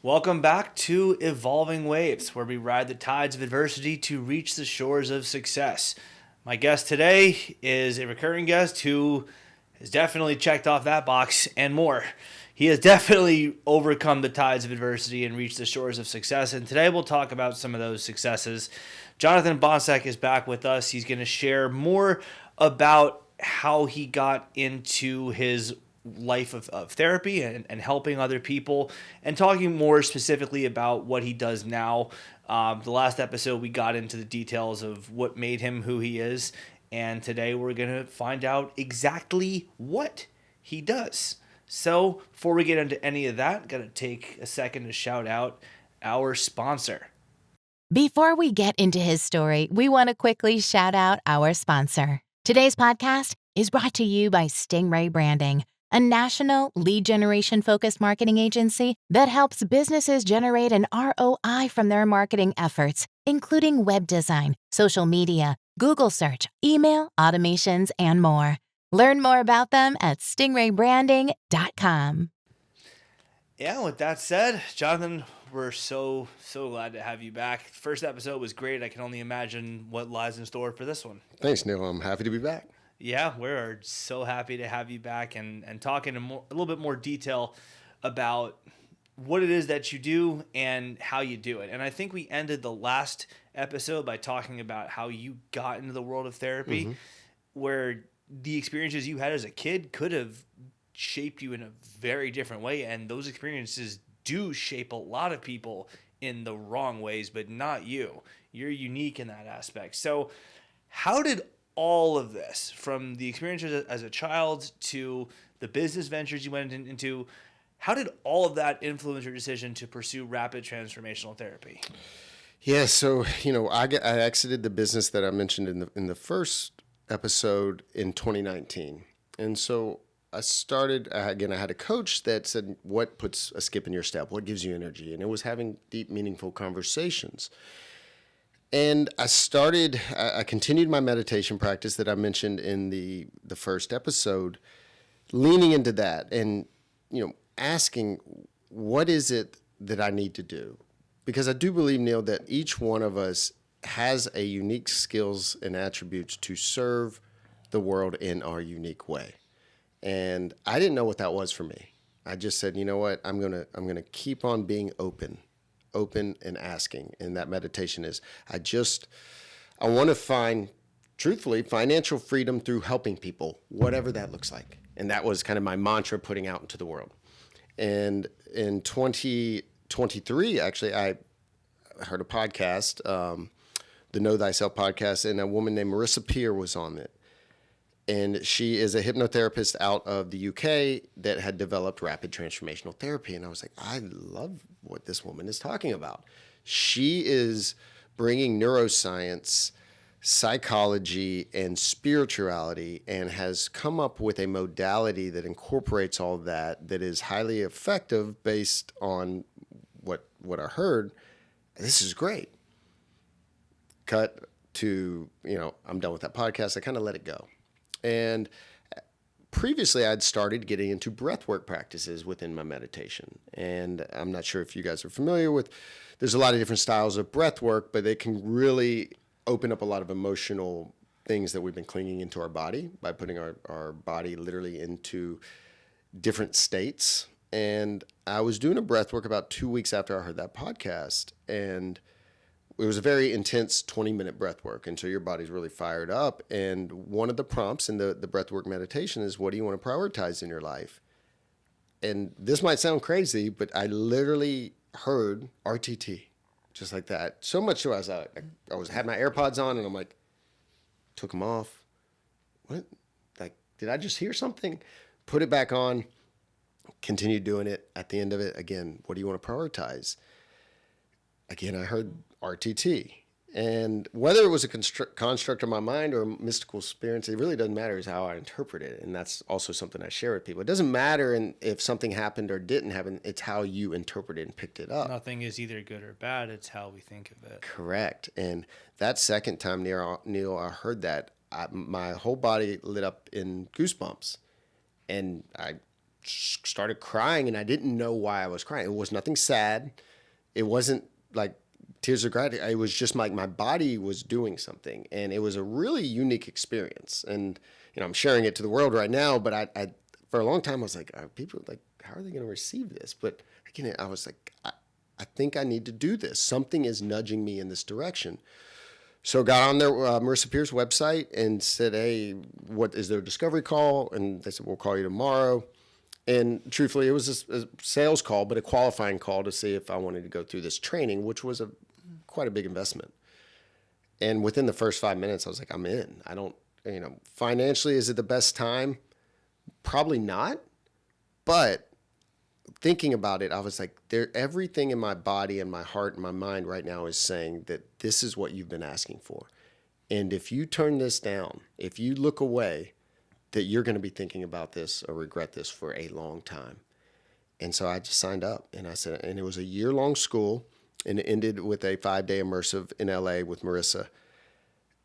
Welcome back to Evolving Waves, where we ride the tides of adversity to reach the shores of success. My guest today is a recurring guest who has definitely checked off that box and more. He has definitely overcome the tides of adversity and reached the shores of success, and today we'll talk about some of those successes. Jonathan Boncek is back with us. He's going to share more about how he got into his life of therapy and helping other people, and talking more specifically about what he does now. The last episode, we got into the details of what made him who he is, and today we're going to find out exactly what he does. So before we get into any of that, got to take a second to shout out our sponsor. Before we get into his story, we want to quickly shout out our sponsor. Today's podcast is brought to you by Stingray Branding, a national lead generation-focused marketing agency that helps businesses generate an ROI from their marketing efforts, including web design, social media, Google search, email, automations, and more. Learn more about them at stingraybranding.com. Yeah, with that said, Jonathan, we're so glad to have you back. First episode was great. I can only imagine what lies in store for this one. Thanks, Neil. I'm happy to be back. Yeah, we're so happy to have you back and talk in a little bit more detail about what it is that you do and how you do it. And I think we ended the last episode by talking about how you got into the world of therapy, where the experiences you had as a kid could have shaped you in a very different way. And those experiences do shape a lot of people in the wrong ways, but not you. You're unique in that aspect. So how did all of this, from the experiences as a child to the business ventures you went into, how did all of that influence your decision to pursue rapid transformational therapy? Yeah, so I exited the business that I mentioned in the first episode in 2019, and so I started again. I had a coach that said, "What puts a skip in your step? What gives you energy?" And it was having deep, meaningful conversations. And I continued my meditation practice that I mentioned in the first episode, leaning into that and, asking, what is it that I need to do? Because I do believe, Neil, that each one of us has a unique skills and attributes to serve the world in our unique way. And I didn't know what that was for me. I just said, you know what, I'm gonna keep on being open and asking. And that meditation is, I want to find, truthfully, financial freedom through helping people, whatever that looks like. And that was kind of my mantra putting out into the world. And in 2023, actually, I heard a podcast, the Know Thyself podcast, and a woman named Marissa Peer was on it. And she is a hypnotherapist out of the UK that had developed rapid transformational therapy. And I was like, I love what this woman is talking about. She is bringing neuroscience, psychology, and spirituality, and has come up with a modality that incorporates all that is highly effective based on what I heard. This is great. Cut to, I'm done with that podcast. I kind of let it go. And previously, I'd started getting into breathwork practices within my meditation. And I'm not sure if you guys are familiar with, there's a lot of different styles of breathwork, but they can really open up a lot of emotional things that we've been clinging into our body by putting our body literally into different states. And I was doing a breathwork about 2 weeks after I heard that podcast, and it was a very intense 20-minute breath work until your body's really fired up. And one of the prompts in the breathwork meditation is, what do you want to prioritize in your life? And this might sound crazy, but I literally heard RTT, just like that. So much so I had my AirPods on, and I'm like, took them off. What? Like, did I just hear something? Put it back on, continued doing it. At the end of it, again, what do you want to prioritize? Again, I heard RTT. And whether it was a construct of my mind or a mystical experience, it really doesn't matter, is how I interpret it. And that's also something I share with people. It doesn't matter if something happened or didn't happen. It's how you interpret it and picked it up. Nothing is either good or bad. It's how we think of it. Correct. And that second time, Neil, I heard that, my whole body lit up in goosebumps. And I started crying, and I didn't know why I was crying. It was nothing sad. It wasn't like tears of gratitude. It was just like my body was doing something, and it was a really unique experience. And I'm sharing it to the world right now. But I for a long time I was like, are people like, how are they going to receive this? But again, I was like, I think I need to do this. Something is nudging me in this direction. So got on their Marissa Peer's website and said, hey, what is their discovery call? And they said, we'll call you tomorrow. And truthfully, it was a sales call, but a qualifying call to see if I wanted to go through this training, which was quite a big investment. And within the first 5 minutes, I was like, I'm in. I don't, financially, is it the best time? Probably not. But thinking about it, I was like, everything in my body and my heart and my mind right now is saying that this is what you've been asking for. And if you turn this down, if you look away, that you're going to be thinking about this or regret this for a long time. And so I just signed up, and I said, and it was a year-long school, and it ended with a 5-day immersive in LA with Marissa.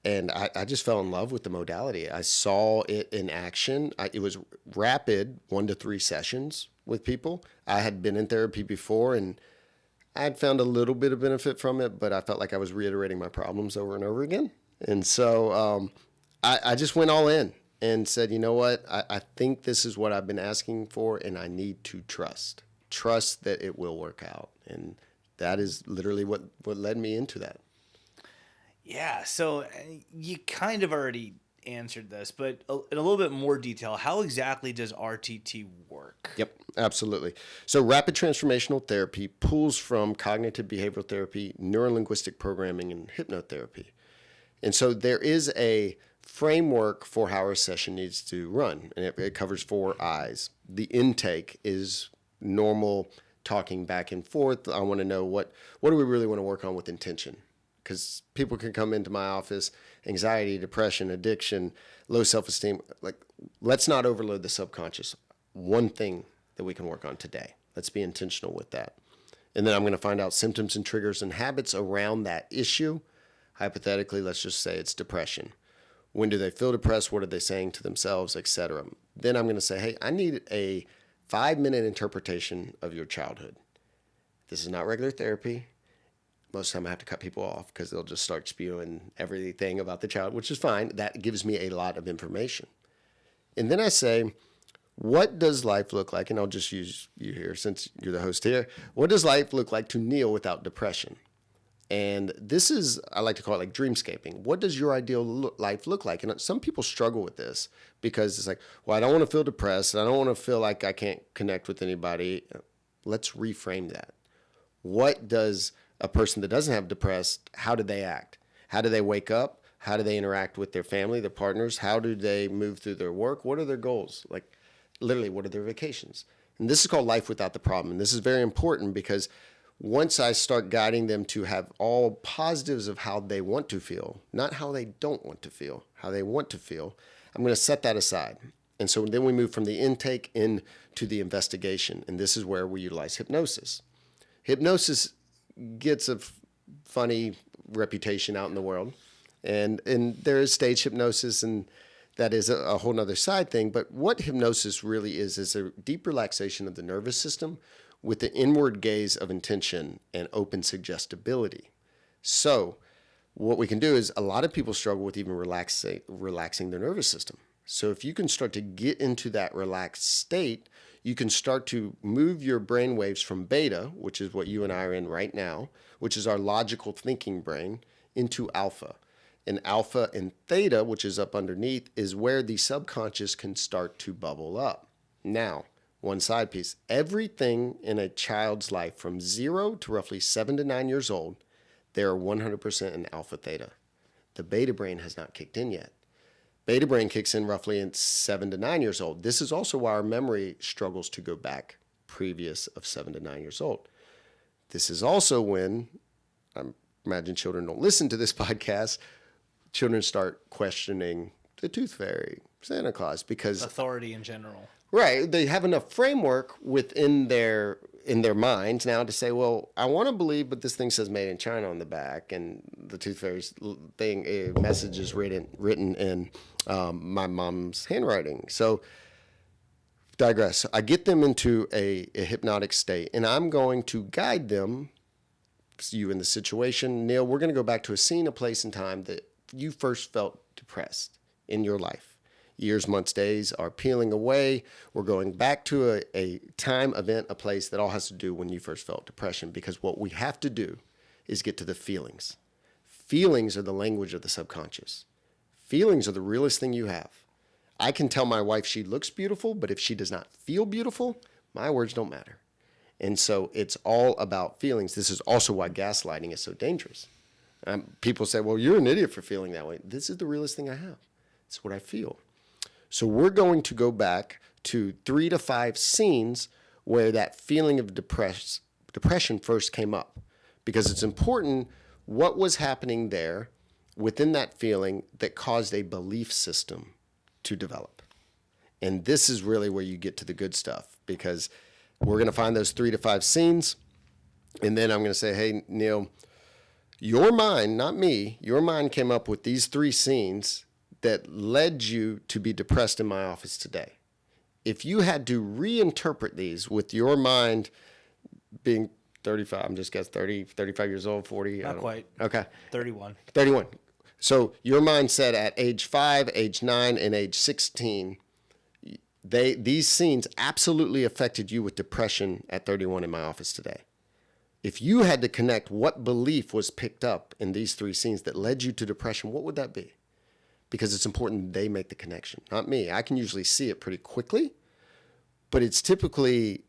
And I just fell in love with the modality. I saw it in action. It was rapid, 1 to 3 sessions with people. I had been in therapy before, and I had found a little bit of benefit from it, but I felt like I was reiterating my problems over and over again. And so I just went all in and said, you know what? I think this is what I've been asking for, and I need to trust that it will work out. And that is literally what led me into that. Yeah, so you kind of already answered this, but in a little bit more detail, how exactly does RTT work? Yep, absolutely. So rapid transformational therapy pulls from cognitive behavioral therapy, neurolinguistic programming, and hypnotherapy. And so there is a framework for how our session needs to run, and it covers 4 I's. The intake is normal talking back and forth. I want to know what do we really want to work on with intention? Because people can come into my office, anxiety, depression, addiction, low self-esteem. Like, let's not overload the subconscious. One thing that we can work on today. Let's be intentional with that. And then I'm going to find out symptoms and triggers and habits around that issue. Hypothetically, let's just say it's depression. When do they feel depressed? What are they saying to themselves, etc. Then I'm going to say, hey, I need a 5-minute interpretation of your childhood. This is not regular therapy. Most of the time I have to cut people off because they'll just start spewing everything about the child, which is fine. That gives me a lot of information. And then I say, what does life look like? And I'll just use you here since you're the host here. What does life look like to Neil without depression? And this is, I like to call it like dreamscaping. What does your ideal life look like? And some people struggle with this because it's like, well, I don't want to feel depressed. I don't want to feel like I can't connect with anybody. Let's reframe that. What does a person that doesn't have depressed, how do they act? How do they wake up? How do they interact with their family, their partners? How do they move through their work? What are their goals? Like, literally, what are their vacations? And this is called life without the problem. And this is very important because once I start guiding them to have all positives of how they want to feel, not how they don't want to feel, how they want to feel, I'm going to set that aside. And so then we move from the intake into the investigation. And this is where we utilize hypnosis. Hypnosis gets a funny reputation out in the world. And there is stage hypnosis, and that is a whole nother side thing. But what hypnosis really is a deep relaxation of the nervous system with the inward gaze of intention and open suggestibility. So what we can do is a lot of people struggle with even relaxing their nervous system. So if you can start to get into that relaxed state, you can start to move your brain waves from beta, which is what you and I are in right now, which is our logical thinking brain, into alpha. And alpha and theta, which is up underneath, is where the subconscious can start to bubble up. Now, one side piece, everything in a child's life from 0 to roughly 7 to 9 years old, they're 100% in alpha theta. The beta brain has not kicked in yet. Beta brain kicks in roughly in 7 to 9 years old. This is also why our memory struggles to go back previous of 7 to 9 years old. This is also when, I imagine children don't listen to this podcast, children start questioning the tooth fairy, Santa Claus, because authority in general. Right. They have enough framework within their minds now to say, well, I want to believe, but this thing says made in China on the back, and the tooth fairy's thing, message is written in my mom's handwriting. So digress. I get them into a hypnotic state, and I'm going to guide them. You in the situation, Neil, we're going to go back to a scene, a place, and time that you first felt depressed in your life. Years, months, days are peeling away. We're going back to a time, event, a place that all has to do when you first felt depression, because what we have to do is get to the feelings. Feelings are the language of the subconscious. Feelings are the realest thing you have. I can tell my wife she looks beautiful, but if she does not feel beautiful, my words don't matter. And so it's all about feelings. This is also why gaslighting is so dangerous. People say, well, you're an idiot for feeling that way. This is the realest thing I have. It's what I feel. So we're going to go back to 3 to 5 scenes where that feeling of depression first came up, because it's important what was happening there within that feeling that caused a belief system to develop. And this is really where you get to the good stuff, because we're going to find those 3 to 5 scenes. And then I'm going to say, hey, Neil, your mind, not me, your mind came up with these 3 scenes that led you to be depressed in my office today. If you had to reinterpret these with your mind being 35, I'm just guessing 30, 35 years old, 40. Not quite. Okay. 31. 31. So your mind said at age 5, age 9, and age 16, these scenes absolutely affected you with depression at 31 in my office today. If you had to connect what belief was picked up in these 3 scenes that led you to depression, what would that be? Because it's important they make the connection, not me. I can usually see it pretty quickly, but it's typically,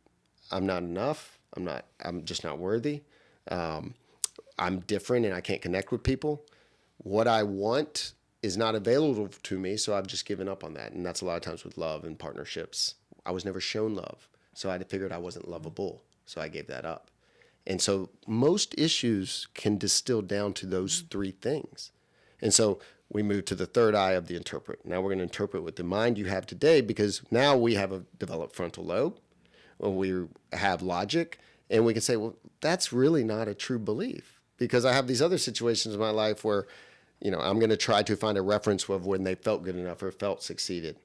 I'm not enough. I'm just not worthy. I'm different and I can't connect with people. What I want is not available to me, so I've just given up on that. And that's a lot of times with love and partnerships. I was never shown love, so I figured I wasn't lovable, so I gave that up. And so most issues can distill down to those 3 things. And so we move to the third eye of the interpret. Now we're going to interpret with the mind you have today, because now we have a developed frontal lobe, or we have logic, and we can say, well, that's really not a true belief, because I have these other situations in my life where, I'm going to try to find a reference of when they felt good enough or felt succeeded.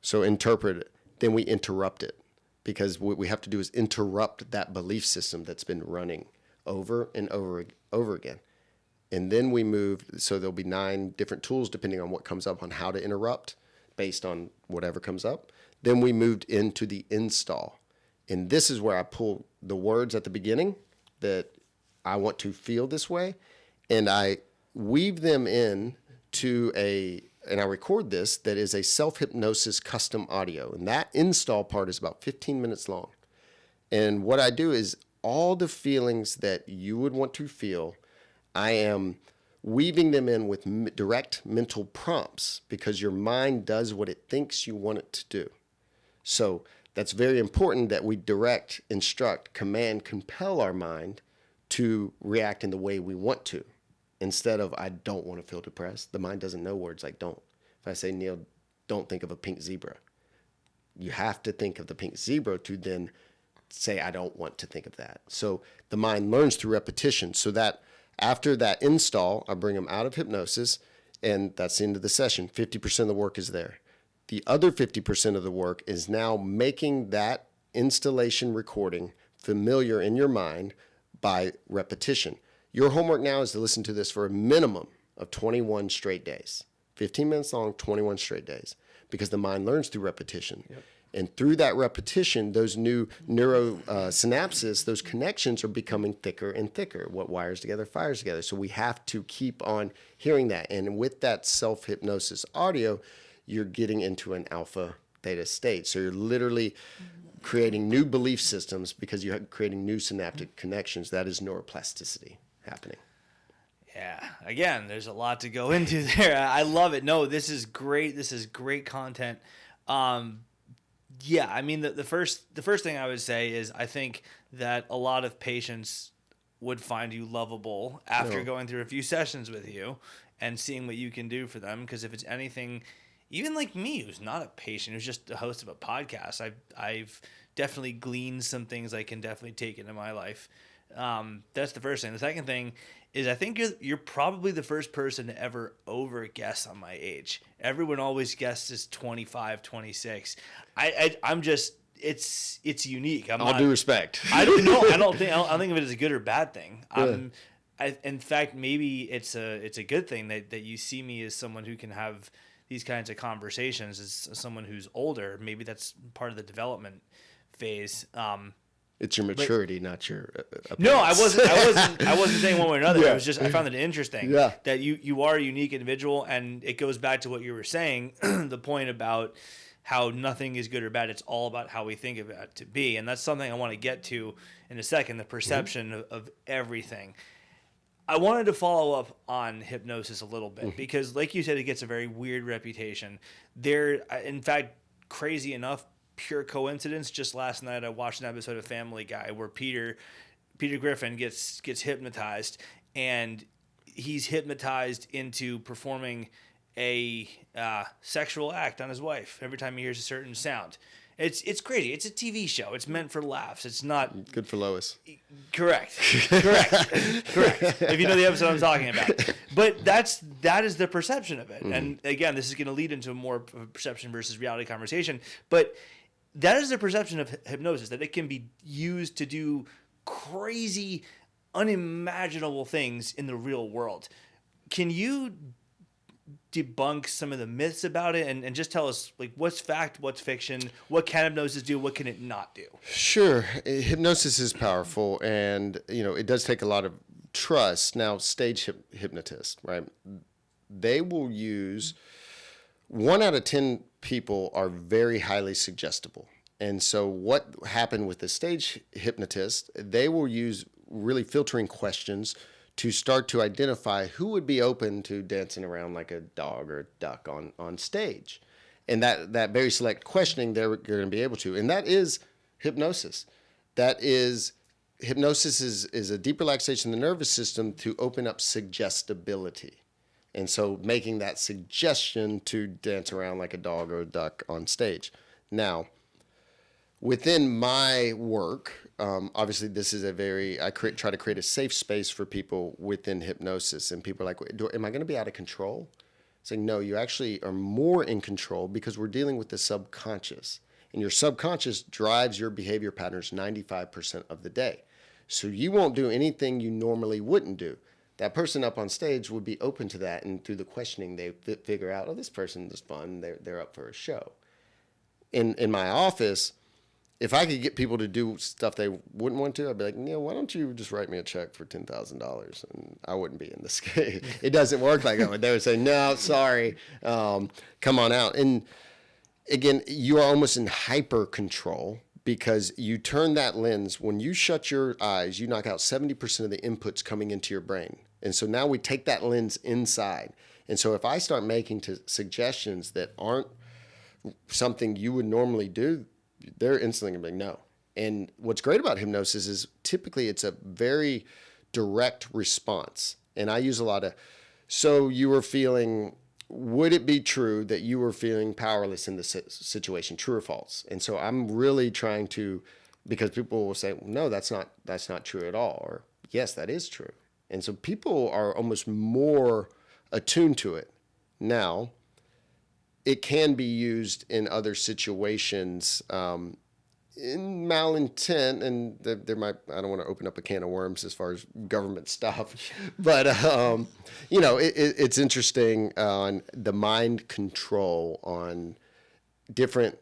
So interpret it. Then we interrupt it, because what we have to do is interrupt that belief system that's been running over and over again. And then we move, so there'll be 9 different tools depending on what comes up on how to interrupt based on whatever comes up. Then we moved into the install. And this is where I pull the words at the beginning that I want to feel this way, and I weave them in to and I record this, that is a self-hypnosis custom audio. And that install part is about 15 minutes long. And what I do is all the feelings that you would want to feel, I am weaving them in with direct mental prompts, because your mind does what it thinks you want it to do. So that's very important that we direct, instruct, command, compel our mind to react in the way we want to. Instead of, I don't want to feel depressed. The mind doesn't know words like don't. If I say, Neil, don't think of a pink zebra, you have to think of the pink zebra to then say, I don't want to think of that. So the mind learns through repetition, so that after that install, I bring them out of hypnosis, and that's the end of the session. 50% of the work is there. The other 50% of the work is now making that installation recording familiar in your mind by repetition. Your homework now is to listen to this for a minimum of 21 straight days. 15 minutes long, 21 straight days, because the mind learns through repetition. Yep. And through that repetition, those new neuro synapses, those connections are becoming thicker and thicker. What wires together fires together. So we have to keep on hearing that. And with that self-hypnosis audio, you're getting into an alpha theta state. So you're literally creating new belief systems, because you're creating new synaptic connections. That is neuroplasticity happening. Yeah. Again, there's a lot to go into there. I love it. No, this is great. This is great content. Yeah, I mean, the first thing I would say is, I think that a lot of patients would find you lovable after going through a few sessions with you and seeing what you can do for them. Because if it's anything, even like me, who's not a patient, who's just a host of a podcast, I've definitely gleaned some things I can definitely take into my life. That's the first thing. The second thing is I think you're probably the first person to ever over guess on my age. Everyone always guesses 25, 26. I'm just it's unique. I'm All not, due respect. I don't know. I don't think of it as a good or bad thing. In fact, maybe it's a good thing that you see me as someone who can have these kinds of conversations as someone who's older. Maybe that's part of the development phase. It's your maturity, not your appearance. No, I wasn't saying one way or another. Yeah. It was just I found it interesting that you are a unique individual, and it goes back to what you were saying, the point about how nothing is good or bad. It's all about how we think of it to be, and that's something I want to get to in a second. The perception of everything. I wanted to follow up on hypnosis a little bit because, like you said, it gets a very weird reputation. In fact, crazy enough, pure coincidence. Just last night, I watched an episode of Family Guy where Peter Griffin gets hypnotized, and he's hypnotized into performing a sexual act on his wife every time he hears a certain sound. It's crazy. It's a TV show. It's meant for laughs. It's not good for Lois. Correct. If you know the episode I'm talking about. But that is the perception of it. And again, this is going to lead into a more perception versus reality conversation. But that is the perception of hypnosis, that it can be used to do crazy, unimaginable things in the real world. Can you debunk some of the myths about it and just tell us, like, what's fact, what's fiction, what can hypnosis do, what can it not do? Sure. Hypnosis is powerful, and it does take a lot of trust. Now, stage hypnotists, right? They will use 1 out of 10 people are very highly suggestible. And so what happened with the stage hypnotist, they will use really filtering questions to start to identify who would be open to dancing around like a dog or a duck on stage. And that very select questioning, they're going to be able to. And that is hypnosis. Hypnosis is a deep relaxation of the nervous system to open up suggestibility. And so making that suggestion to dance around like a dog or a duck on stage. Now, within my work, obviously this is I try to create a safe space for people within hypnosis. And people are like, am I going to be out of control? Saying, no, you actually are more in control because we're dealing with the subconscious. And your subconscious drives your behavior patterns 95% of the day. So you won't do anything you normally wouldn't do. That person up on stage would be open to that. And through the questioning, they figure out, oh, this person is fun. They're up for a show. In my office, if I could get people to do stuff they wouldn't want to, I'd be like, why don't you just write me a check for $10,000? And I wouldn't be in this case. It doesn't work like that. They would say, no, sorry, come on out. And again, you are almost in hyper control because you turn that lens. When you shut your eyes, you knock out 70% of the inputs coming into your brain. And so now we take that lens inside. And so if I start making suggestions that aren't something you would normally do, they're instantly going to be no. And what's great about hypnosis is typically it's a very direct response. And I use a lot of, so you were feeling, would it be true that you were feeling powerless in the situation, true or false? And so I'm really trying to, because people will say, no, that's not true at all. Or yes, that is true. And so people are almost more attuned to it. Now, it can be used in other situations in malintent, and there might, I don't want to open up a can of worms as far as government stuff, but it's interesting on the mind control on different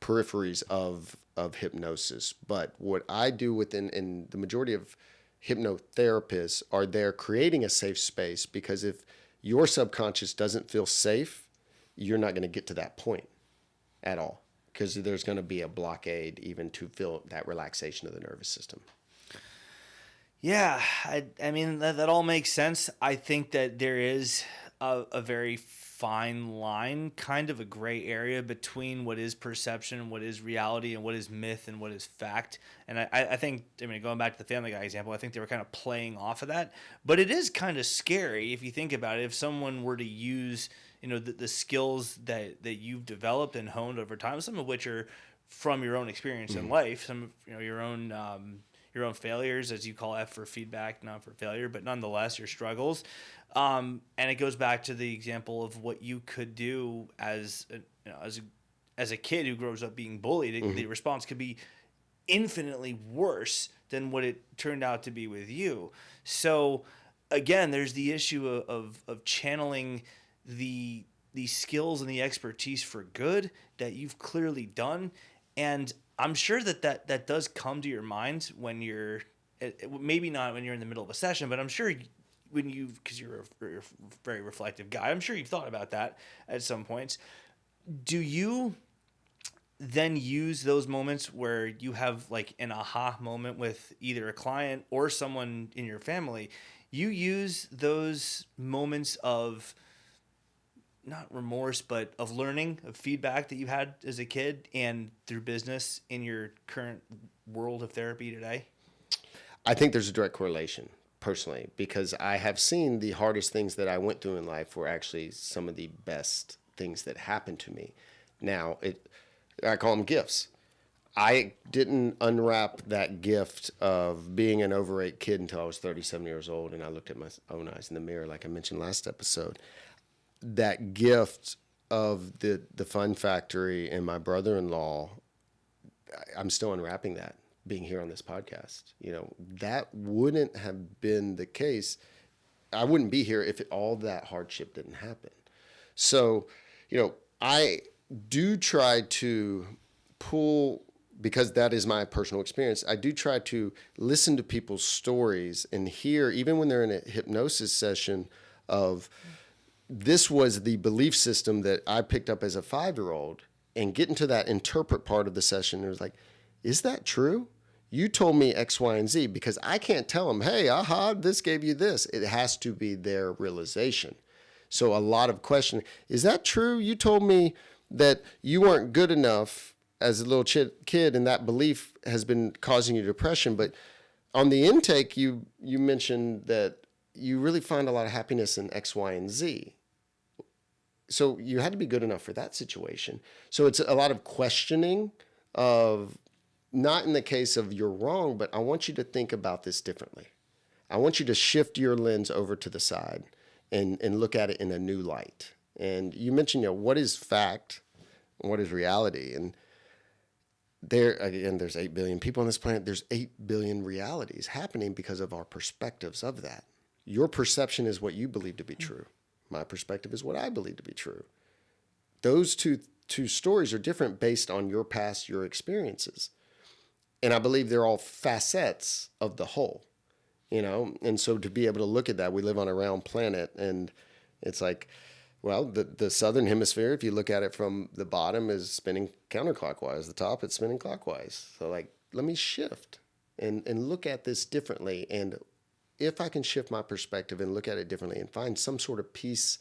peripheries of hypnosis. But what I do within the majority of hypnotherapists are they're creating a safe space, because if your subconscious doesn't feel safe, you're not going to get to that point at all, because there's going to be a blockade even to feel that relaxation of the nervous system. Yeah, I mean, that all makes sense. I think that there is a very fine line, kind of a gray area between what is perception, what is reality, and what is myth and what is fact. And I think, going back to the Family Guy example, I think they were kind of playing off of that. But it is kind of scary if you think about it. If someone were to use the skills that you've developed and honed over time, some of which are from your own experience in life, some of your own your own failures, as you call F for feedback, not for failure, but nonetheless your struggles. And it goes back to the example of what you could do as a kid who grows up being bullied. The response could be infinitely worse than what it turned out to be with you. So again, there's the issue of channeling the skills and the expertise for good that you've clearly done. And I'm sure that does come to your mind when you're, maybe not when you're in the middle of a session, but I'm sure when because you're a very reflective guy, I'm sure you've thought about that at some points. Do you then use those moments where you have like an aha moment with either a client or someone in your family? You use those moments of not remorse, but of learning, of feedback that you had as a kid and through business in your current world of therapy today? I think there's a direct correlation personally, because I have seen the hardest things that I went through in life were actually some of the best things that happened to me. Now, I call them gifts. I didn't unwrap that gift of being an overweight kid until I was 37 years old, and I looked at my own eyes in the mirror, like I mentioned last episode. That gift of the Fun Factory and my brother-in-law, I'm still unwrapping that, being here on this podcast. That wouldn't have been the case. I wouldn't be here if all that hardship didn't happen. So, I do try to pull, because that is my personal experience, I do try to listen to people's stories and hear, even when they're in a hypnosis session, of this was the belief system that I picked up as a 5-year-old, and get into that interpret part of the session. It was like, is that true? You told me X, Y, and Z, because I can't tell them, hey, aha, this gave you this. It has to be their realization. So a lot of questioning, is that true? You told me that you weren't good enough as a little kid, and that belief has been causing you depression. But on the intake, you mentioned that you really find a lot of happiness in X, Y, and Z. So you had to be good enough for that situation. So it's a lot of questioning of, not in the case of you're wrong, but I want you to think about this differently. I want you to shift your lens over to the side and look at it in a new light. And you mentioned, what is fact and what is reality? And there's 8 billion people on this planet. There's 8 billion realities happening because of our perspectives of that. Your perception is what you believe to be true. My perspective is what I believe to be true. Those two stories are different based on your past, your experiences. And I believe they're all facets of the whole, And so to be able to look at that, we live on a round planet, and it's like, well, the southern hemisphere, if you look at it from the bottom, is spinning counterclockwise. The top, it's spinning clockwise. So let me shift and look at this differently. And if I can shift my perspective and look at it differently and find some sort of piece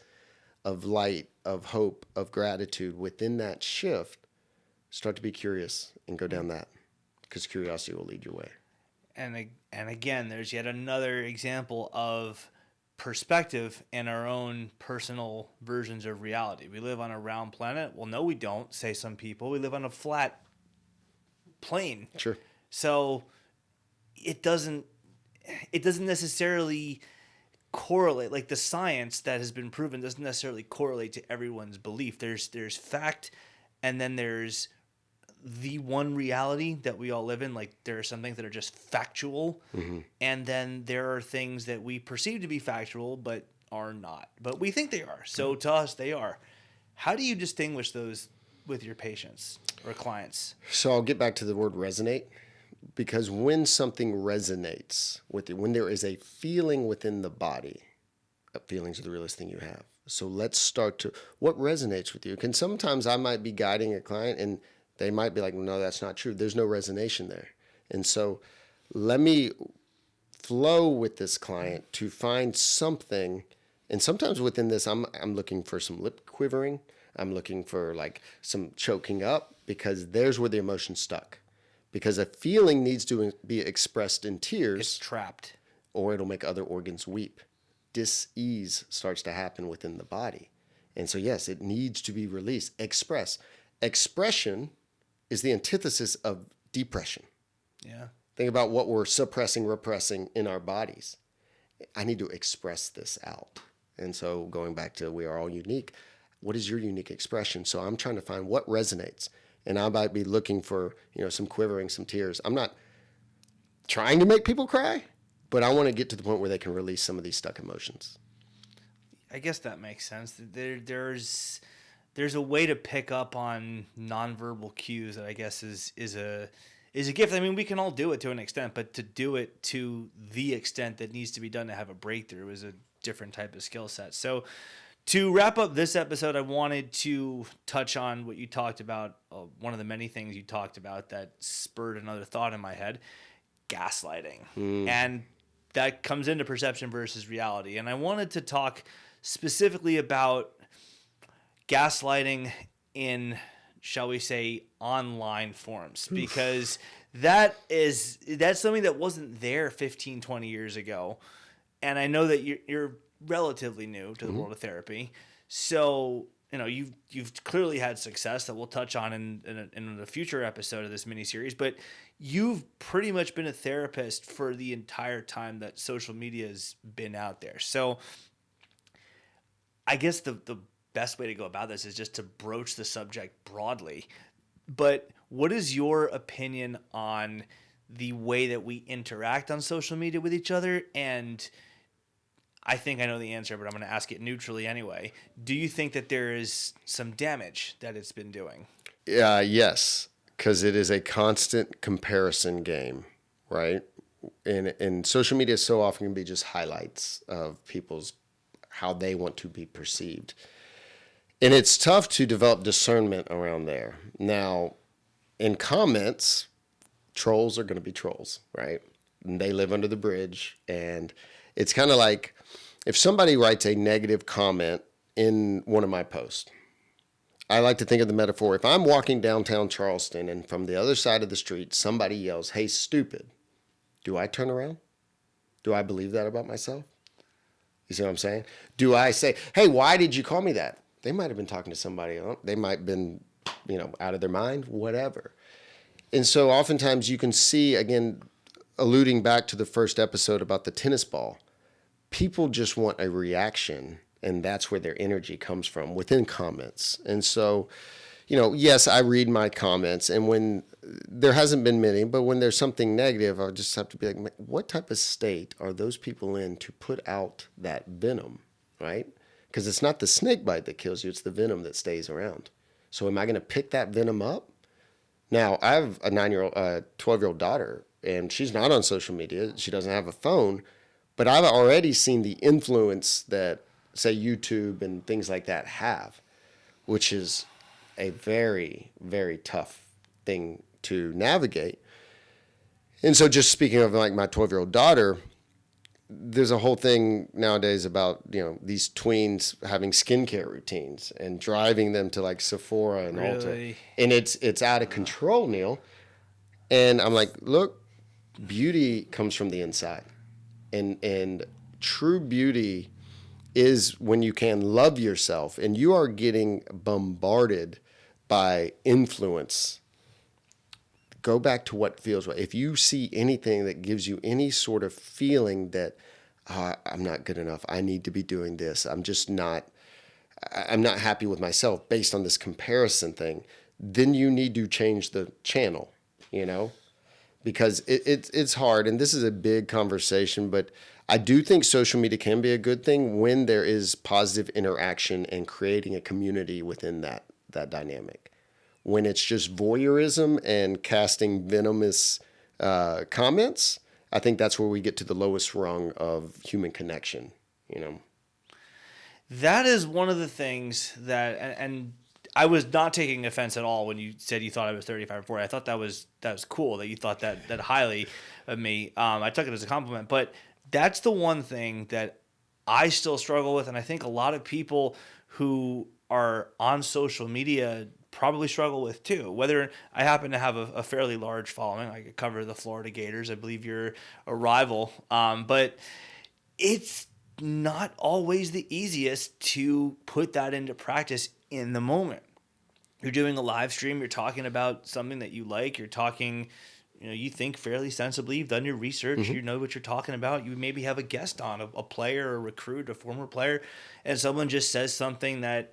of light, of hope, of gratitude within that shift, start to be curious and go down that, because curiosity will lead your way. And again, there's yet another example of perspective and our own personal versions of reality. We live on a round planet. Well, no, we don't, say some people. We live on a flat plane. Sure. So it doesn't necessarily correlate. Like the science that has been proven doesn't necessarily correlate to everyone's belief. There's fact, and then there's the one reality that we all live in. Like there are some things that are just factual, and then there are things that we perceive to be factual but are not, but we think they are. So to us, they are. How do you distinguish those with your patients or clients? So I'll get back to the word resonate, because when something resonates with you, when there is a feeling within the body, feelings are the realest thing you have. So let's start to, what resonates with you? And sometimes I might be guiding a client and they might be like, no, that's not true. There's no resonation there. And so let me flow with this client to find something. And sometimes within this, I'm looking for some lip quivering. I'm looking for like some choking up, because there's where the emotion's stuck. Because a feeling needs to be expressed in tears. It's trapped. Or it'll make other organs weep. Dis-ease starts to happen within the body. And so, yes, it needs to be released. Expression is the antithesis of depression. Yeah. Think about what we're suppressing, repressing in our bodies. I need to express this out. And so going back to we are all unique, what is your unique expression? So I'm trying to find what resonates. And I might be looking for, some quivering, some tears. I'm not trying to make people cry, but I want to get to the point where they can release some of these stuck emotions. I guess that makes sense. There's a way to pick up on nonverbal cues that I guess is a gift. I mean, we can all do it to an extent, but to do it to the extent that needs to be done to have a breakthrough is a different type of skill set. So to wrap up this episode, I wanted to touch on what you talked about. One of the many things you talked about that spurred another thought in my head, gaslighting. And that comes into perception versus reality. And I wanted to talk specifically about gaslighting in, shall we say, online forms, because that's something that wasn't there 15, 20 years ago. And I know that you're relatively new to the world of therapy. So, you've clearly had success that we'll touch on in a future episode of this miniseries, but you've pretty much been a therapist for the entire time that social media has been out there. So I guess the best way to go about this is just to broach the subject broadly. But what is your opinion on the way that we interact on social media with each other? And I think I know the answer, but I'm going to ask it neutrally anyway. Do you think that there is some damage that it's been doing? Yes, because it is a constant comparison game, right? And social media so often can be just highlights of people's how they want to be perceived. And it's tough to develop discernment around there. Now, in comments, trolls are going to be trolls, right? And they live under the bridge. And it's kind of like if somebody writes a negative comment in one of my posts, I like to think of the metaphor. If I'm walking downtown Charleston and from the other side of the street, somebody yells, "Hey, stupid," do I turn around? Do I believe that about myself? You see what I'm saying? Do I say, "Hey, why did you call me that?" They might have been talking to somebody else. They might have been, out of their mind, whatever. And so oftentimes you can see, again, alluding back to the first episode about the tennis ball, people just want a reaction, and that's where their energy comes from, within comments. And so, yes, I read my comments, and when there hasn't been many, but when there's something negative, I'll just have to be like, what type of state are those people in to put out that venom, right? Because it's not the snake bite that kills you, it's the venom that stays around. So am I going to pick that venom up? Now, I have a 12-year-old daughter, and she's not on social media. She doesn't have a phone, but I've already seen the influence that, say, YouTube and things like that have, which is a very, very tough thing to navigate. And so just speaking of like my 12-year-old daughter, there's a whole thing nowadays about, these tweens having skincare routines and driving them to like Sephora and Ulta. And it's out of control, Neil. And I'm like, look, beauty comes from the inside. And true beauty is when you can love yourself, and you are getting bombarded by influence. Go back to what feels right. If you see anything that gives you any sort of feeling that I'm not good enough, I need to be doing this, I'm not happy with myself based on this comparison thing, then you need to change the channel, because it's hard. And this is a big conversation, but I do think social media can be a good thing when there is positive interaction and creating a community within that dynamic. When it's just voyeurism and casting venomous comments, I think that's where we get to the lowest rung of human connection, That is one of the things that, and I was not taking offense at all when you said you thought I was 35 or 40. I thought that was cool that you thought that highly of me. I took it as a compliment, but that's the one thing that I still struggle with, and I think a lot of people who are on social media probably struggle with too. Whether I happen to have a fairly large following, I could cover the Florida Gators. I believe you're a rival, but it's not always the easiest to put that into practice in the moment. You're doing a live stream, you're talking about something that you like, you're talking you think fairly sensibly, you've done your research, you know what you're talking about. You maybe have a guest on, a player, a recruit, a former player, and someone just says something that,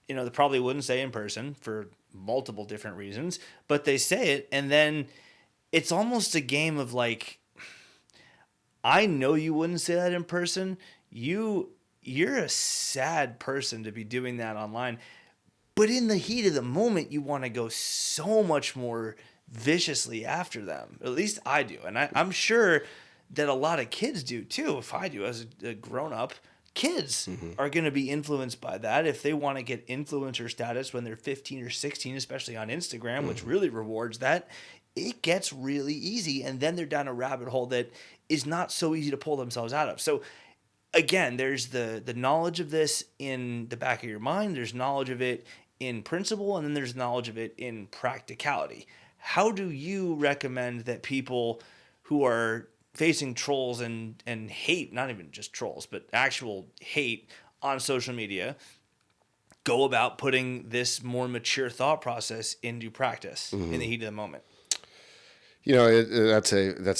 they probably wouldn't say in person for multiple different reasons, but they say it, and then it's almost a game of like, I know you wouldn't say that in person. You're a sad person to be doing that online. But in the heat of the moment, you want to go so much more viciously after them. At least I do. And I'm sure that a lot of kids do too. If I do as a grown-up, kids are going to be influenced by that. If they want to get influencer status when they're 15 or 16, especially on Instagram, which really rewards that, it gets really easy. And then they're down a rabbit hole that is not so easy to pull themselves out of. So again, there's the knowledge of this in the back of your mind. There's knowledge of it in principle, and then there's knowledge of it in practicality. How do you recommend that people who are facing trolls and hate, not even just trolls, but actual hate on social media, go about putting this more mature thought process into practice in the heat of the moment? That's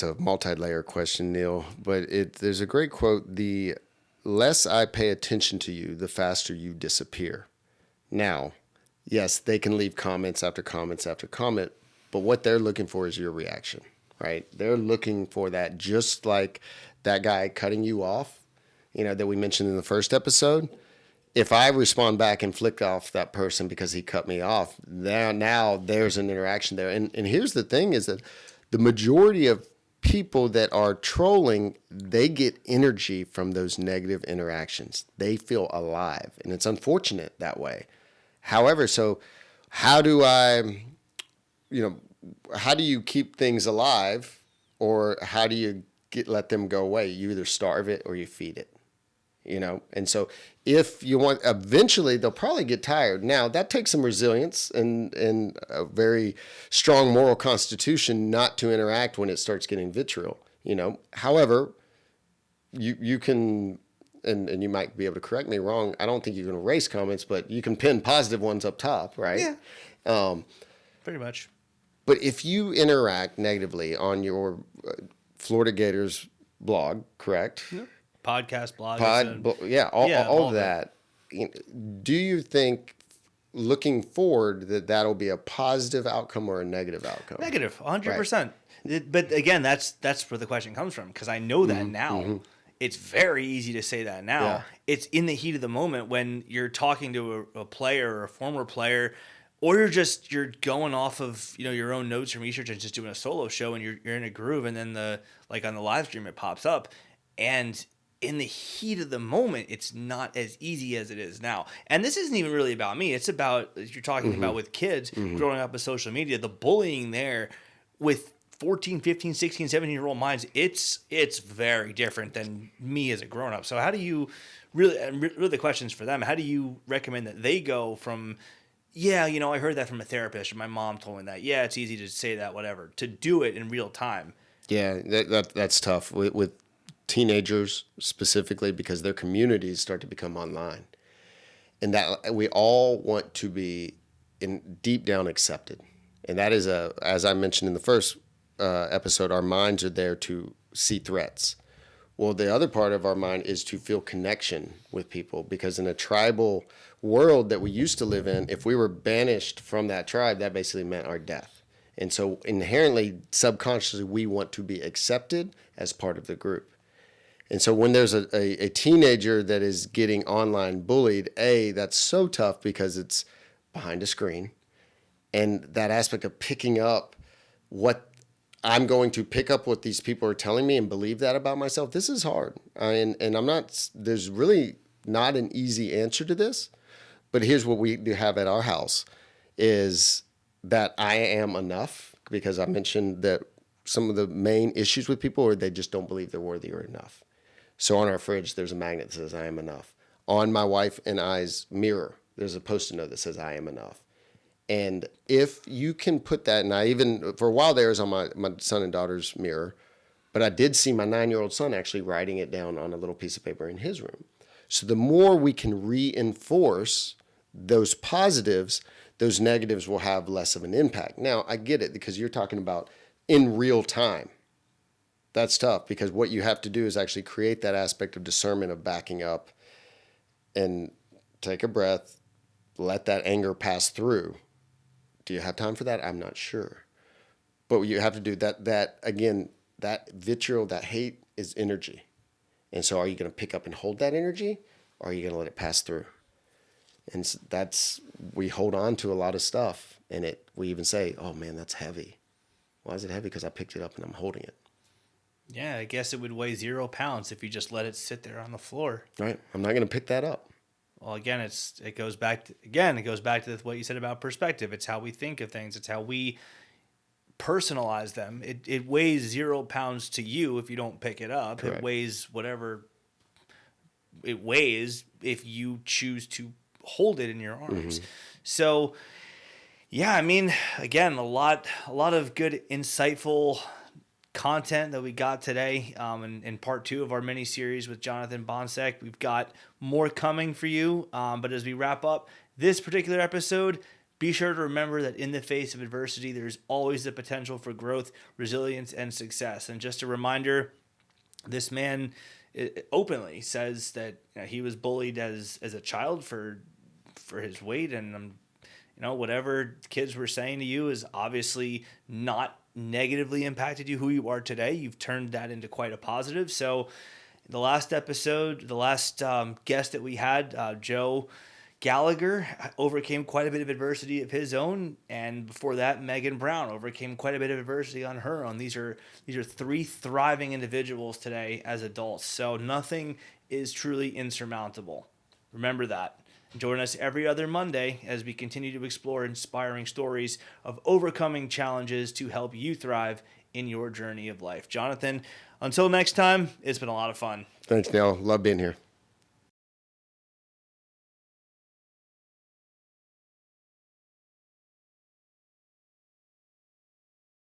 a multi-layer question, Neil. But there's a great quote: "The less I pay attention to you, the faster you disappear." Now, yes, they can leave comments after comments after comment, but what they're looking for is your reaction, right? They're looking for that, just like that guy cutting you off, that we mentioned in the first episode. If I respond back and flick off that person because he cut me off, now there's an interaction there. And here's the thing is that the majority of people that are trolling, they get energy from those negative interactions. They feel alive, and it's unfortunate that way. However, so how do you keep things alive, or how do you let them go away? You either starve it or you feed it, And so if you want, eventually they'll probably get tired. Now that takes some resilience and a very strong moral constitution not to interact when it starts getting vitriol, However, you can, and you might be able to correct me wrong, I don't think you can erase comments, but you can pin positive ones up top, right? Yeah. Pretty much. But if you interact negatively on your Florida Gators blog, correct? Yep. Podcast, blog. All of that. Do you think, looking forward, that'll be a positive outcome or a negative outcome? Negative, 100%. Right. But again, that's where the question comes from, because I know that now. It's very easy to say that now. Yeah. It's in the heat of the moment when you're talking to a player or a former player, or you're going off of your own notes and research and just doing a solo show, and you're in a groove, and then on the live stream it pops up, and in the heat of the moment, it's not as easy as it is now. And this isn't even really about me. It's about, as you're talking about with kids growing up with social media, the bullying there with 14, 15, 16, 17-year-old minds, it's very different than me as a grown-up. So how do you really the question's for them, how do you recommend that they go from, I heard that from a therapist, or my mom told me that, it's easy to say that, whatever, to do it in real time? Yeah, that's tough with teenagers specifically, because their communities start to become online, and that we all want to be deep down accepted. And that is as I mentioned in the first episode, our minds are there to see threats. Well, the other part of our mind is to feel connection with people, because in a tribal world that we used to live in, if we were banished from that tribe, that basically meant our death. And so inherently, subconsciously, we want to be accepted as part of the group. And so when there's a teenager that is getting online bullied, that's so tough because it's behind a screen. And that aspect of picking up what I'm going to pick up what these people are telling me and believe that about myself, this is hard. And there's really not an easy answer to this. But here's what we do have at our house is that I am enough, because I mentioned that some of the main issues with people are they just don't believe they're worthy or enough. So on our fridge, there's a magnet that says I am enough. On my wife and I's mirror, there's a Post-it note that says I am enough. And if you can put that, and I even, for a while there, it was on my son and daughter's mirror, but I did see my 9-year-old son actually writing it down on a little piece of paper in his room. So the more we can reinforce those positives, those negatives will have less of an impact. Now, I get it, because you're talking about in real time. That's tough because what you have to do is actually create that aspect of discernment of backing up and take a breath, let that anger pass through. Do you have time for that? I'm not sure. But you have to do that again, that vitriol, that hate is energy. And so are you going to pick up and hold that energy, or are you going to let it pass through? And we hold on to a lot of stuff, and we even say, oh man, that's heavy. Why is it heavy? Because I picked it up and I'm holding it. Yeah, I guess it would weigh 0 pounds if you just let it sit there on the floor. Right. I'm not going to pick that up. Well, again, it goes back to what you said about perspective. It's how we think of things. It's how we personalize them. It weighs 0 pounds to you if you don't pick it up. Correct. It weighs whatever it weighs if you choose to hold it in your arms. Mm-hmm. So, yeah, I mean, again, a lot of good, insightful content that we got today in part 2 of our mini series with Jonathan Boncek. We've got more coming for you. But as we wrap up this particular episode, be sure to remember that in the face of adversity, there's always the potential for growth, resilience, and success. And just a reminder, this man openly says that he was bullied as a child for his weight, and whatever kids were saying to you is obviously not negatively impacted you who you are today. You've turned that into quite a positive. So the last episode, the last guest that we had, Joe Gallagher, overcame quite a bit of adversity of his own, and before that, Megan Brown overcame quite a bit of adversity on her own. These are 3 thriving individuals today as adults, so nothing is truly insurmountable. Remember that. Join us every other Monday as we continue to explore inspiring stories of overcoming challenges to help you thrive in your journey of life. Jonathan, until next time, it's been a lot of fun. Thanks, Neil. Love being here.